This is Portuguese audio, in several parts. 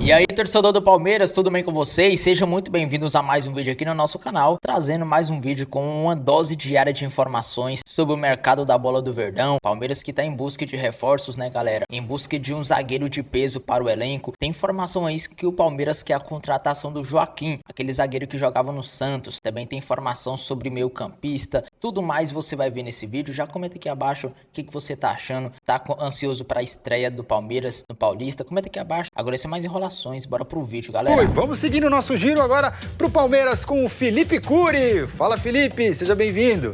E aí, torcedor do Palmeiras, tudo bem com vocês? Sejam muito bem-vindos a mais um vídeo aqui no nosso canal, trazendo mais um vídeo com uma dose diária de informações sobre o mercado da bola do Verdão. Palmeiras que tá em busca de reforços, né, galera? Em busca de um zagueiro de peso para o elenco. Tem informação aí que o Palmeiras quer a contratação do Joaquim, aquele zagueiro que jogava no Santos. Também tem informação sobre meio-campista. Tudo mais você vai ver nesse vídeo. Já comenta aqui abaixo o que você tá achando. Tá ansioso para a estreia do Palmeiras no Paulista? Comenta aqui abaixo. Agora, sem mais enrolações, bora pro vídeo, galera. Oi, vamos seguir o nosso giro agora pro Palmeiras com o Felipe Curi. Fala, Felipe, seja bem-vindo.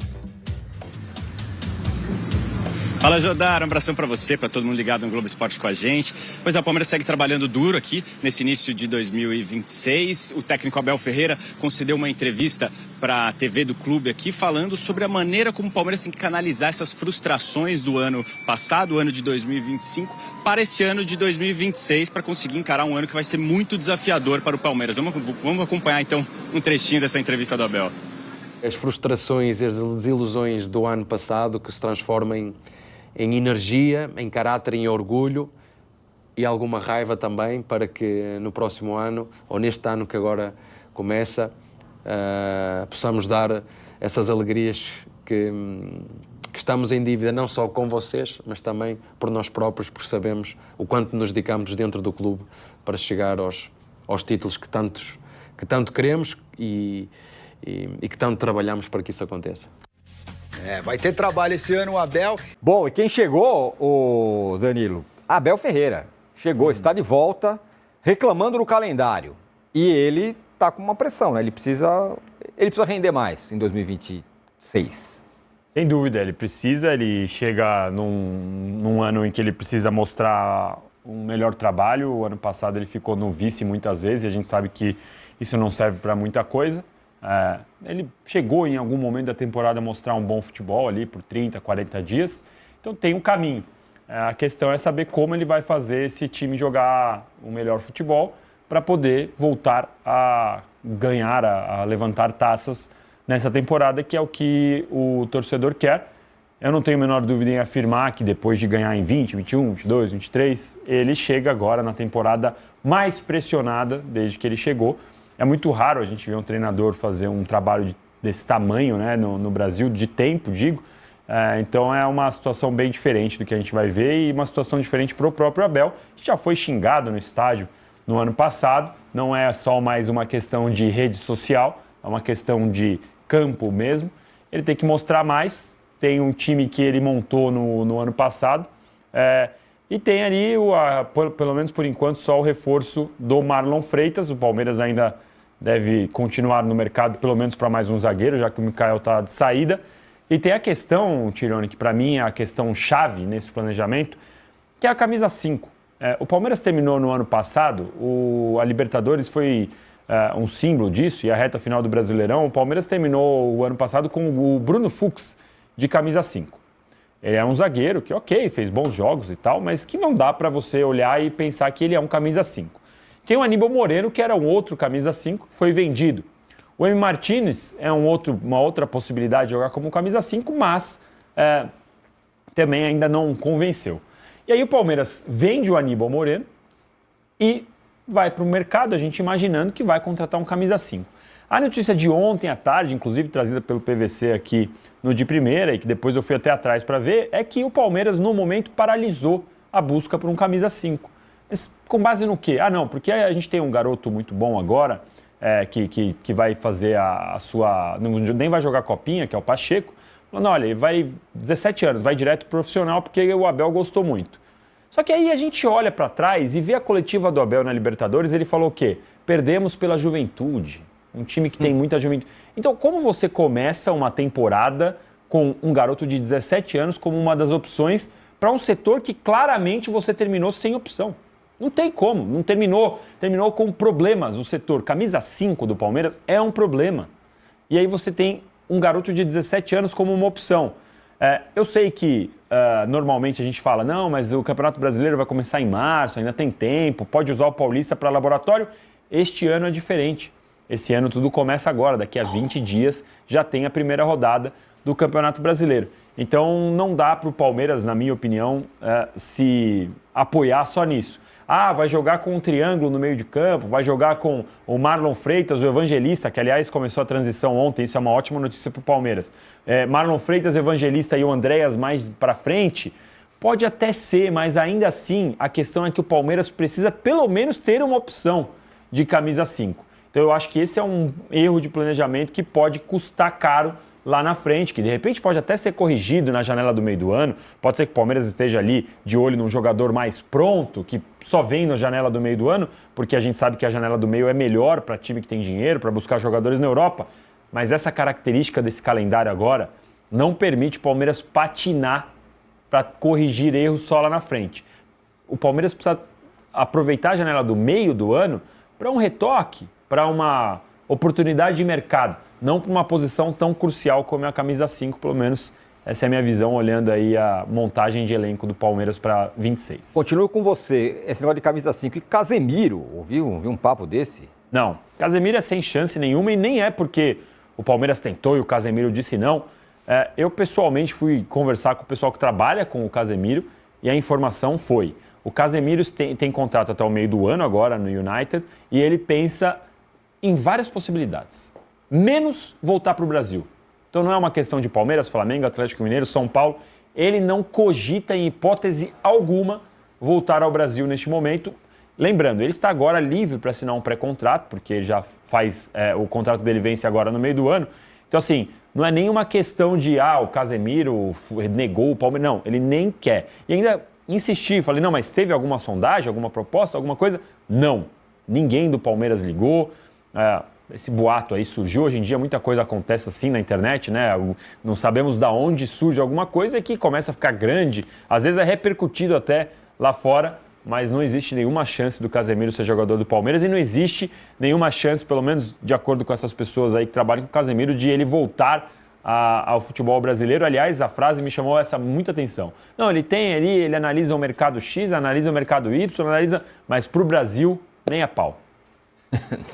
Fala, Jodar, um abração pra você, pra todo mundo ligado no Globo Esporte com a gente. Pois é, o Palmeiras segue trabalhando duro aqui nesse início de 2026. O técnico Abel Ferreira concedeu uma entrevista para a TV do clube aqui, falando sobre a maneira como o Palmeiras tem que canalizar essas frustrações do ano passado, o ano de 2025, para esse ano de 2026, para conseguir encarar um ano que vai ser muito desafiador para o Palmeiras. Vamos acompanhar então um trechinho dessa entrevista do Abel. As frustrações e as desilusões do ano passado que se transformam em energia, em caráter, em orgulho e alguma raiva também, para que no próximo ano, ou neste ano que agora começa, possamos dar essas alegrias que estamos em dívida não só com vocês, mas também por nós próprios, porque sabemos o quanto nos dedicamos dentro do clube para chegar aos títulos que tanto queremos e que tanto trabalhamos para que isso aconteça. Vai ter trabalho esse ano, o Abel. Bom, e quem chegou, o Danilo? Abel Ferreira. Chegou, está de volta, reclamando no calendário. E ele está com uma pressão, né? Ele precisa render mais em 2026. Sem dúvida, ele chega num ano em que ele precisa mostrar um melhor trabalho. O ano passado ele ficou no vice muitas vezes e a gente sabe que isso não serve para muita coisa. Ele chegou em algum momento da temporada a mostrar um bom futebol ali por 30, 40 dias, então tem um caminho. A questão é saber como ele vai fazer esse time jogar um melhor futebol para poder voltar a ganhar, a levantar taças nessa temporada, que é o que o torcedor quer. Eu não tenho a menor dúvida em afirmar que depois de ganhar em 20, 21, 22, 23, ele chega agora na temporada mais pressionada desde que ele chegou. É muito raro a gente ver um treinador fazer um trabalho desse tamanho, né, no Brasil, de tempo, digo. Então é uma situação bem diferente do que a gente vai ver e uma situação diferente para o próprio Abel, que já foi xingado no estádio no ano passado. Não é só mais uma questão de rede social, é uma questão de campo mesmo. Ele tem que mostrar mais. Tem um time que ele montou no ano passado e tem ali, pelo menos por enquanto, só o reforço do Marlon Freitas. O Palmeiras ainda deve continuar no mercado, pelo menos para mais um zagueiro, já que o Mikael está de saída. E tem a questão, Tirone, que para mim é a questão chave nesse planejamento, que é a camisa 5. O Palmeiras terminou no ano passado, a Libertadores foi um símbolo disso, e a reta final do Brasileirão, o Palmeiras terminou o ano passado com o Bruno Fux de camisa 5. Ele é um zagueiro que, ok, fez bons jogos e tal, mas que não dá para você olhar e pensar que ele é um camisa 5. Tem o Aníbal Moreno, que era um outro camisa 5, foi vendido. O M. Martínez é uma outra possibilidade de jogar como camisa 5, mas também ainda não convenceu. E aí o Palmeiras vende o Aníbal Moreno e vai para o mercado, a gente imaginando que vai contratar um camisa 5. A notícia de ontem à tarde, inclusive trazida pelo PVC aqui no de primeira, e que depois eu fui até atrás para ver, é que o Palmeiras, no momento, paralisou a busca por um camisa 5. Mas com base no quê? Não, porque a gente tem um garoto muito bom agora, que vai fazer a sua... nem vai jogar copinha, que é o Pacheco. Falando, olha, ele vai 17 anos, vai direto pro profissional, porque o Abel gostou muito. Só que aí a gente olha para trás e vê a coletiva do Abel na Libertadores, ele falou o quê? Perdemos pela juventude. Um time que tem muita juventude. Então, como você começa uma temporada com um garoto de 17 anos como uma das opções para um setor que claramente você terminou sem opção? Não tem como, não terminou com problemas o setor. Camisa 5 do Palmeiras é um problema. E aí você tem um garoto de 17 anos como uma opção. Eu sei que normalmente a gente fala, não, mas o Campeonato Brasileiro vai começar em março, ainda tem tempo, pode usar o Paulista para laboratório. Este ano é diferente. Esse ano tudo começa agora, daqui a 20 dias já tem a primeira rodada do Campeonato Brasileiro. Então não dá para o Palmeiras, na minha opinião, se apoiar só nisso. vai jogar com um triângulo no meio de campo, vai jogar com o Marlon Freitas, o Evangelista, que aliás começou a transição ontem, isso é uma ótima notícia para o Palmeiras. Marlon Freitas, Evangelista e o Andréas mais para frente, pode até ser, mas ainda assim a questão é que o Palmeiras precisa pelo menos ter uma opção de camisa 5. Então eu acho que esse é um erro de planejamento que pode custar caro lá na frente, que de repente pode até ser corrigido na janela do meio do ano, pode ser que o Palmeiras esteja ali de olho num jogador mais pronto, que só vem na janela do meio do ano, porque a gente sabe que a janela do meio é melhor para time que tem dinheiro, para buscar jogadores na Europa, mas essa característica desse calendário agora não permite o Palmeiras patinar para corrigir erros só lá na frente. O Palmeiras precisa aproveitar a janela do meio do ano para um retoque, para uma oportunidade de mercado, não para uma posição tão crucial como é a camisa 5, pelo menos essa é a minha visão, olhando aí a montagem de elenco do Palmeiras para 26. Continuo com você, esse negócio de camisa 5. E Casemiro, ouviu um papo desse? Não, Casemiro é sem chance nenhuma e nem é porque o Palmeiras tentou e o Casemiro disse não. Eu pessoalmente fui conversar com o pessoal que trabalha com o Casemiro e a informação foi: o Casemiro tem contrato até o meio do ano agora no United e ele pensa em várias possibilidades, menos voltar para o Brasil. Então não é uma questão de Palmeiras, Flamengo, Atlético Mineiro, São Paulo. Ele não cogita em hipótese alguma voltar ao Brasil neste momento. Lembrando, ele está agora livre para assinar um pré-contrato, porque ele já faz, o contrato dele vence agora no meio do ano. Então assim, não é nenhuma questão de o Casemiro negou o Palmeiras. Não, ele nem quer. E ainda insisti, falei, não, mas teve alguma sondagem, alguma proposta, alguma coisa? Não, ninguém do Palmeiras ligou. Esse boato aí surgiu, hoje em dia muita coisa acontece assim na internet, né? Não sabemos de onde surge alguma coisa que começa a ficar grande, às vezes é repercutido até lá fora, mas não existe nenhuma chance do Casemiro ser jogador do Palmeiras e não existe nenhuma chance, pelo menos de acordo com essas pessoas aí que trabalham com o Casemiro, de ele voltar ao futebol brasileiro. Aliás, a frase me chamou muita atenção. Não, ele analisa o mercado X, analisa o mercado Y, mas para o Brasil, nem a pau.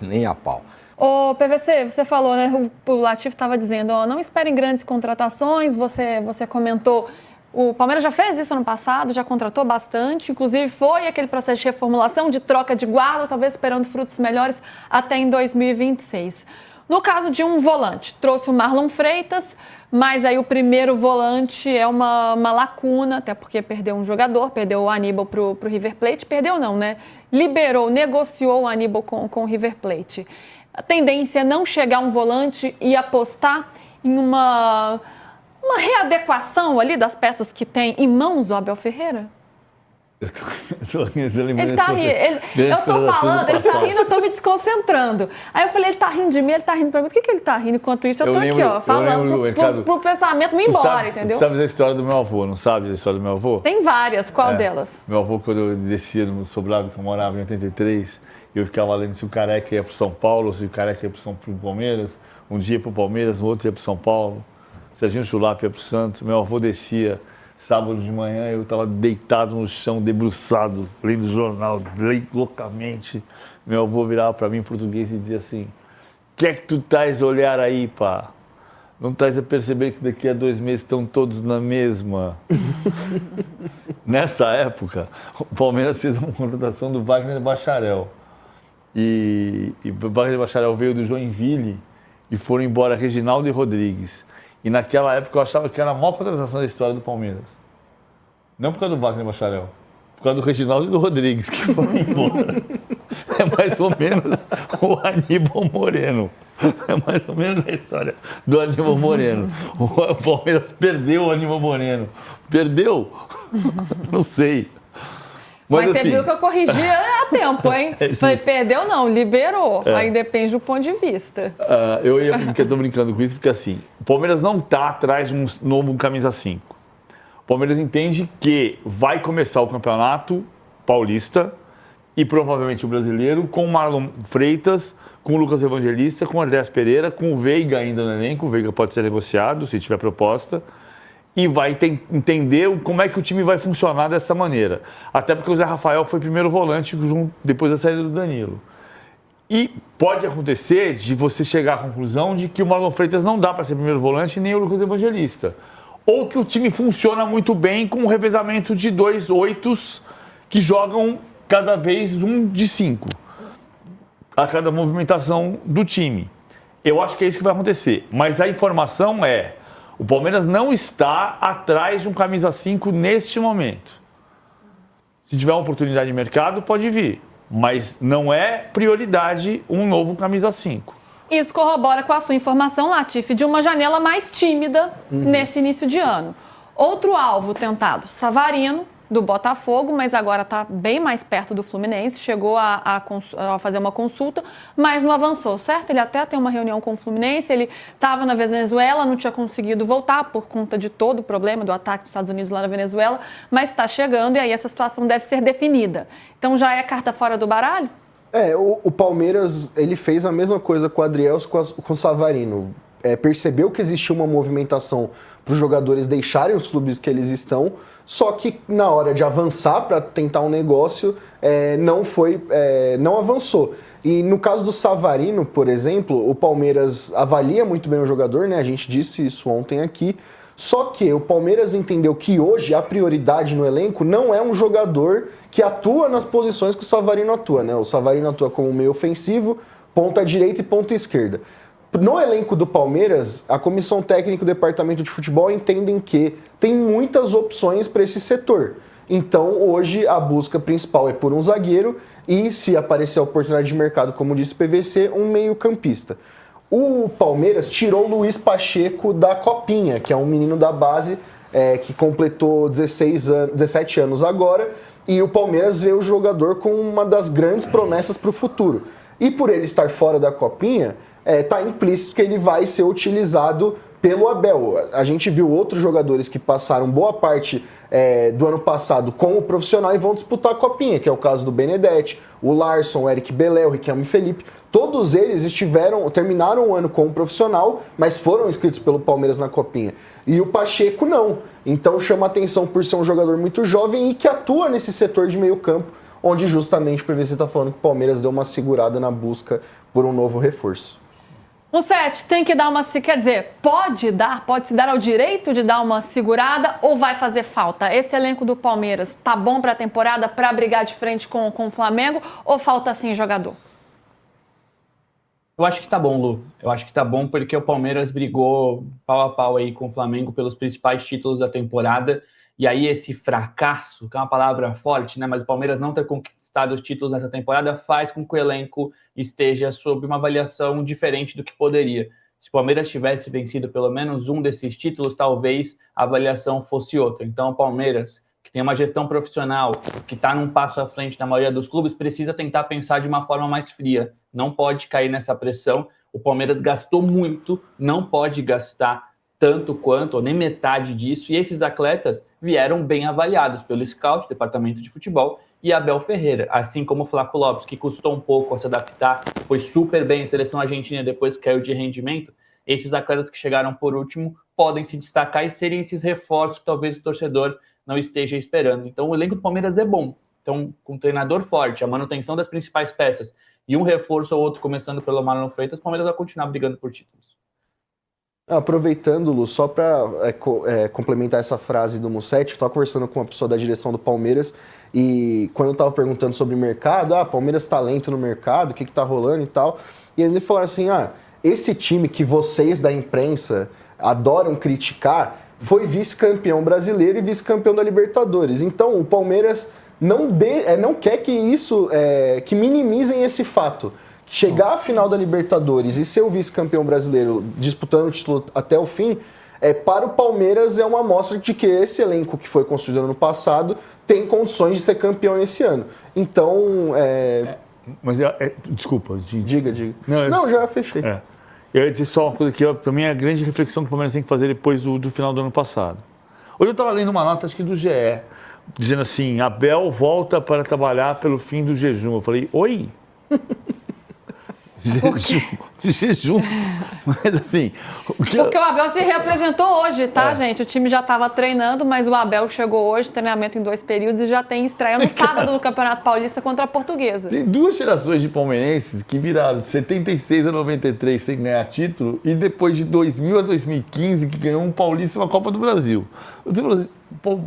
Nem a pau. Ô, PVC, você falou, né? O Latif estava dizendo, não esperem grandes contratações. Você comentou, o Palmeiras já fez isso ano passado, já contratou bastante. Inclusive, foi aquele processo de reformulação, de troca de guarda, talvez esperando frutos melhores até em 2026. No caso de um volante, trouxe o Marlon Freitas, mas aí o primeiro volante é uma lacuna, até porque perdeu um jogador, perdeu o Aníbal para o River Plate. Perdeu não, né? Liberou, negociou o Aníbal com o River Plate. A tendência é não chegar um volante e apostar em uma readequação ali das peças que tem em mãos o Abel Ferreira? Ele tá rindo. Eu tô falando, ele tá rindo, eu tô me desconcentrando. Aí eu falei, ele tá rindo de mim, ele tá rindo pra mim. O que ele tá rindo? Enquanto isso, eu tô aqui, ó, falando pro pensamento não ir embora, entendeu? Tu sabes a história do meu avô, não sabe a história do meu avô? Tem várias, qual delas? Meu avô, quando eu descia no sobrado que eu morava em 83, eu ficava lendo se o Careca ia pro São Paulo, se o Careca ia pro Palmeiras. Um dia ia pro Palmeiras, o outro ia pro São Paulo. Serginho Chulapa ia pro Santos. Meu avô descia sábado de manhã, eu estava deitado no chão, debruçado, lendo o jornal, loucamente. Meu avô virava para mim em português e dizia assim: "O que é que tu estás a olhar aí, pá? Não estás a perceber que daqui a 2 meses estão todos na mesma?" Nessa época, o Palmeiras fez uma contratação do Wagner Bacharel. E o Wagner Bacharel veio do Joinville e foram embora Reginaldo e Rodrigues. E naquela época eu achava que era a maior contratação da história do Palmeiras. Não por causa do Wagner Bacharel, por causa do Reginaldo e do Rodrigues, que foram embora. É mais ou menos o Aníbal Moreno. É mais ou menos a história do Aníbal Moreno. O Palmeiras perdeu o Aníbal Moreno. Perdeu? Não sei. Mas assim, você viu que eu corrigi a tempo, hein? Falei, perdeu não, liberou. Aí depende do ponto de vista. Eu estou brincando com isso porque assim, o Palmeiras não está atrás de um novo camisa 5. O Palmeiras entende que vai começar o Campeonato Paulista e provavelmente o Brasileiro com o Marlon Freitas, com o Lucas Evangelista, com o Andréas Pereira, com o Veiga ainda no elenco. O Veiga pode ser negociado se tiver proposta. E vai entender como é que o time vai funcionar dessa maneira. Até porque o Zé Rafael foi primeiro volante depois da saída do Danilo. E pode acontecer de você chegar à conclusão de que o Marlon Freitas não dá para ser primeiro volante nem o Lucas Evangelista. Ou que o time funciona muito bem com o revezamento de 2 oitos que jogam cada vez 1 de 5 a cada movimentação do time. Eu acho que é isso que vai acontecer. Mas a informação é, o Palmeiras não está atrás de um camisa 5 neste momento. Se tiver uma oportunidade de mercado, pode vir. Mas não é prioridade um novo camisa 5. Isso corrobora com a sua informação, Latifi, de uma janela mais tímida nesse início de ano. Outro alvo tentado, Savarino, do Botafogo, mas agora está bem mais perto do Fluminense, chegou a fazer uma consulta, mas não avançou, certo? Ele até tem uma reunião com o Fluminense, ele estava na Venezuela, não tinha conseguido voltar por conta de todo o problema do ataque dos Estados Unidos lá na Venezuela, mas está chegando e aí essa situação deve ser definida. Então já é carta fora do baralho? O Palmeiras, ele fez a mesma coisa com o Adriel, com o Savarino. Percebeu que existia uma movimentação para os jogadores deixarem os clubes que eles estão, só que na hora de avançar para tentar um negócio, não avançou. E no caso do Savarino, por exemplo, o Palmeiras avalia muito bem o jogador, né? A gente disse isso ontem aqui. Só que o Palmeiras entendeu que hoje a prioridade no elenco não é um jogador que atua nas posições que o Savarino atua, né? O Savarino atua como meio ofensivo, ponta direita e ponta esquerda. No elenco do Palmeiras, a comissão técnica e o departamento de futebol entendem que tem muitas opções para esse setor. Então, hoje, a busca principal é por um zagueiro e, se aparecer a oportunidade de mercado, como disse o PVC, um meio-campista. O Palmeiras tirou o Luiz Pacheco da Copinha, que é um menino da base que completou 17 anos agora, e o Palmeiras vê o jogador como uma das grandes promessas para o futuro. E por ele estar fora da Copinha, está implícito que ele vai ser utilizado pelo Abel. A gente viu outros jogadores que passaram boa parte do ano passado com o profissional e vão disputar a Copinha, que é o caso do Benedetti, o Larson, o Eric Belé, o Riquelme Felipe. Todos eles terminaram o ano com o profissional, mas foram inscritos pelo Palmeiras na Copinha. E o Pacheco não. Então chama atenção por ser um jogador muito jovem e que atua nesse setor de meio campo, onde justamente o PVC está falando que o Palmeiras deu uma segurada na busca por um novo reforço. O 7 tem que dar uma... Quer dizer, pode se dar ao direito de dar uma segurada ou vai fazer falta? Esse elenco do Palmeiras tá bom para a temporada, para brigar de frente com o Flamengo ou falta sim jogador? Eu acho que tá bom, Lu. Eu acho que tá bom porque o Palmeiras brigou pau a pau aí com o Flamengo pelos principais títulos da temporada. E aí esse fracasso, que é uma palavra forte, né? Mas o Palmeiras não ter conquistado os títulos nessa temporada faz com que o elenco esteja sob uma avaliação diferente do que poderia. Se o Palmeiras tivesse vencido pelo menos um desses títulos, talvez a avaliação fosse outra. Então o Palmeiras, que tem uma gestão profissional, que está num passo à frente da maioria dos clubes, precisa tentar pensar de uma forma mais fria. Não pode cair nessa pressão. O Palmeiras gastou muito, não pode gastar tanto quanto, ou nem metade disso, e esses atletas vieram bem avaliados pelo Scout, Departamento de Futebol, e Abel Ferreira, assim como o Flávio Lopes, que custou um pouco a se adaptar, foi super bem em seleção argentina, depois caiu de rendimento. Esses atletas que chegaram por último podem se destacar e serem esses reforços que talvez o torcedor não esteja esperando. Então o elenco do Palmeiras é bom. Então, com um treinador forte, a manutenção das principais peças e um reforço ou outro começando pelo Marlon Freitas, o Palmeiras vai continuar brigando por títulos. Aproveitando, Lu, só para complementar essa frase do Mussetti, eu estava conversando com uma pessoa da direção do Palmeiras e quando eu estava perguntando sobre mercado, Palmeiras talento no mercado, o que está rolando e tal, e eles me falaram assim, esse time que vocês da imprensa adoram criticar foi vice-campeão brasileiro e vice-campeão da Libertadores. Então o Palmeiras não quer que que minimizem esse fato. Chegar à final da Libertadores e ser o vice-campeão brasileiro disputando o título até o fim, para o Palmeiras é uma amostra de que esse elenco que foi construído no ano passado tem condições de ser campeão nesse ano. Então... Desculpa. Diga. Não, já fechei. Eu ia dizer só uma coisa aqui, para mim é a grande reflexão que o Palmeiras tem que fazer depois do final do ano passado. Hoje eu estava lendo uma nota, acho que do GE, dizendo assim, Abel volta para trabalhar pelo fim do jejum. Eu falei, oi? Jejum. Mas assim... Porque o Abel se reapresentou hoje, tá, gente? O time já estava treinando, mas o Abel chegou hoje, treinamento em 2 períodos, e já tem estreia no sábado no Campeonato Paulista contra a Portuguesa. Tem 2 gerações de palmeirenses que viraram de 76 a 93 sem ganhar título e depois de 2000 a 2015 que ganhou um Paulista e uma Copa do Brasil. Você falou assim,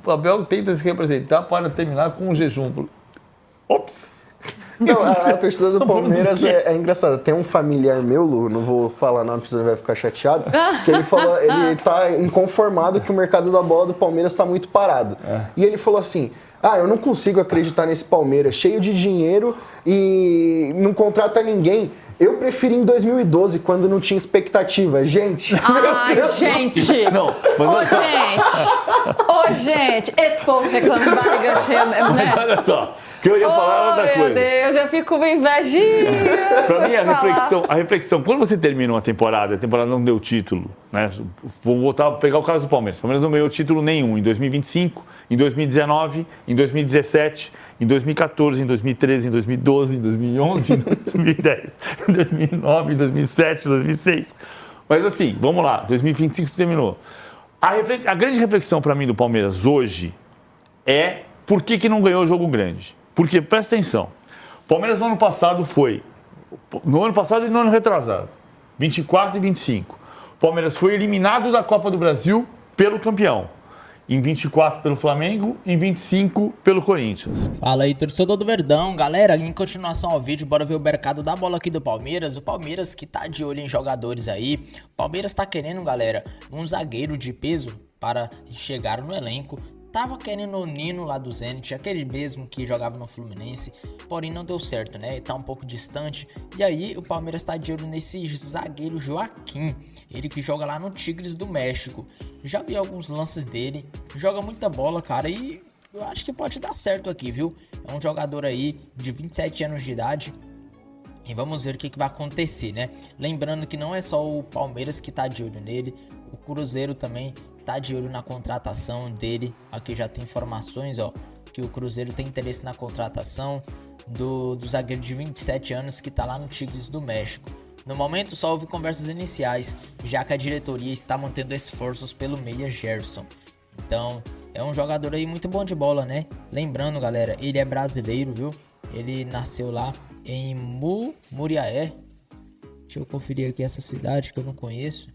o Abel tenta se representar para terminar com um jejum. Ops! Não, a torcida do Palmeiras é engraçada. Tem um familiar meu, Lu, não vou falar nome, porque você vai ficar chateado, que ele falou, ele tá inconformado que o mercado da bola do Palmeiras tá muito parado. E ele falou assim, eu não consigo acreditar nesse Palmeiras, cheio de dinheiro e não contrata ninguém. Eu preferi em 2012, quando não tinha expectativa. Gente! Ai, gente! Não, mas Ô, gente! Esse povo reclama de barriga cheia mesmo, né? Mas olha só, que eu ia falar outra coisa. Meu Deus, eu fico com invejinha. Pra mim, a reflexão, quando você termina uma temporada, a temporada não deu título, né? Vou voltar a pegar o caso do Palmeiras. O Palmeiras não ganhou título nenhum em 2025, em 2019, em 2017, em 2014, em 2013, em 2012, em 2011, em 2010, em 2009, em 2007, em 2006. Mas assim, vamos lá, 2025 terminou. A grande reflexão para mim do Palmeiras hoje é por que não ganhou o jogo grande. Porque, presta atenção, o Palmeiras no ano passado foi, no ano passado e no ano retrasado, 24 e 25. O Palmeiras foi eliminado da Copa do Brasil pelo campeão. Em 24 pelo Flamengo, em 25 pelo Corinthians. Fala aí, torcedor do Verdão. Galera, em continuação ao vídeo, bora ver o mercado da bola aqui do Palmeiras. O Palmeiras que tá de olho em jogadores aí. O Palmeiras tá querendo, galera, um zagueiro de peso para chegar no elenco. Tava querendo o Nino lá do Zenit, aquele mesmo que jogava no Fluminense, porém não deu certo, né? Tá um pouco distante. E aí o Palmeiras tá de olho nesse zagueiro Joaquim, ele que joga lá no Tigres do México. Já vi alguns lances dele, joga muita bola, cara, e eu acho que pode dar certo aqui, viu? É um jogador aí de 27 anos de idade. E vamos ver o que vai acontecer, né? Lembrando que não é só o Palmeiras que tá de olho nele, o Cruzeiro também tá de olho na contratação dele. Aqui já tem informações, ó, que o Cruzeiro tem interesse na contratação do zagueiro de 27 anos que tá lá no Tigres do México. No momento só houve conversas iniciais, já que a diretoria está mantendo esforços pelo meia Gerson. Então, é um jogador aí muito bom de bola, né? Lembrando, galera, ele é brasileiro, viu? Ele nasceu lá em Muriaé. Deixa eu conferir aqui essa cidade que eu não conheço.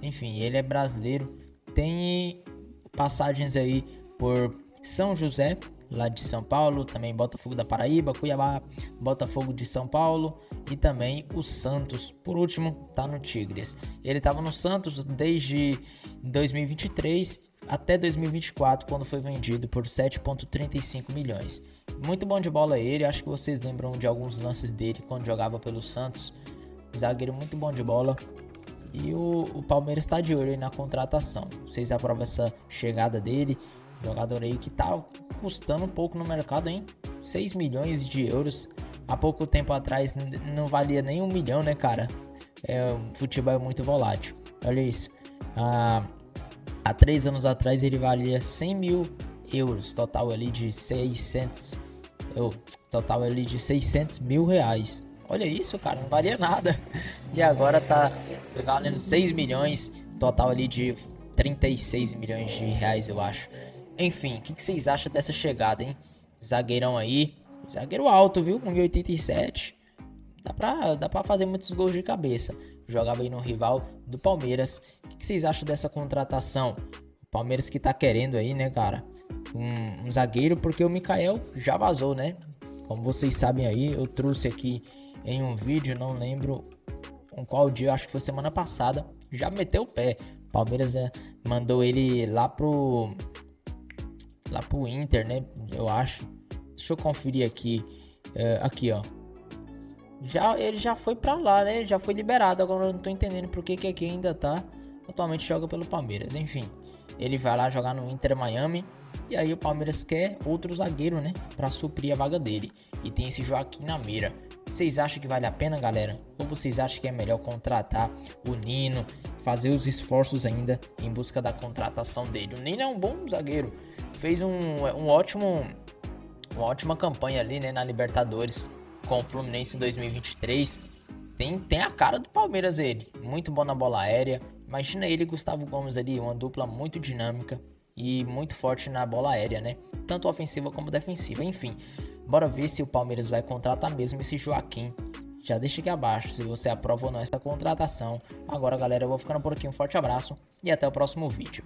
Enfim, ele é brasileiro. Tem passagens aí por São José, lá de São Paulo. Também Botafogo da Paraíba, Cuiabá, Botafogo de São Paulo. E também o Santos, por último, tá no Tigres. Ele estava no Santos desde 2023 até 2024, quando foi vendido por 7,35 milhões. Muito bom de bola ele, acho que vocês lembram de alguns lances dele quando jogava pelo Santos. Zagueiro muito bom de bola. E o Palmeiras está de olho aí na contratação. Vocês aprovam essa chegada dele? Jogador aí que tá custando um pouco no mercado, hein? 6 milhões de euros. Há pouco tempo atrás não valia nem 1 milhão, né, cara? O futebol é muito volátil. Olha isso. Há 3 anos atrás ele valia 100 mil euros. Total ali de 600 mil reais. Olha isso, cara, não valia nada. E agora tá valendo 6 milhões, total ali de 36 milhões de reais, eu acho. Enfim, o que vocês acham dessa chegada, hein? Zagueirão aí, zagueiro alto, viu? 1,87. Dá pra fazer muitos gols de cabeça. Jogava aí no rival do Palmeiras. O que vocês acham dessa contratação? O Palmeiras que tá querendo aí, né, cara? Um zagueiro, porque o Mikael já vazou, né? Como vocês sabem aí, eu trouxe aqui em um vídeo, não lembro em qual dia, acho que foi semana passada, já meteu o pé. O Palmeiras mandou ele lá pro Inter, né? Eu acho. Deixa eu conferir aqui. Aqui, ó. Ele já foi pra lá, né? Já foi liberado. Agora eu não tô entendendo por que aqui ainda tá. Atualmente joga pelo Palmeiras. Enfim, ele vai lá jogar no Inter Miami. E aí o Palmeiras quer outro zagueiro, né? Pra suprir a vaga dele. E tem esse Joaquim na mira. Vocês acham que vale a pena, galera? Ou vocês acham que é melhor contratar o Nino, fazer os esforços ainda em busca da contratação dele? O Nino é um bom zagueiro. Fez uma ótima campanha ali, né, na Libertadores com o Fluminense em 2023. Tem a cara do Palmeiras ele. Muito bom na bola aérea. Imagina ele e Gustavo Gomes ali, uma dupla muito dinâmica e muito forte na bola aérea, né? Tanto ofensiva como defensiva. Enfim, bora ver se o Palmeiras vai contratar mesmo esse Joaquim. Já deixa aqui abaixo se você aprova ou não essa contratação. Agora, galera, eu vou ficando por aqui. Um forte abraço e até o próximo vídeo.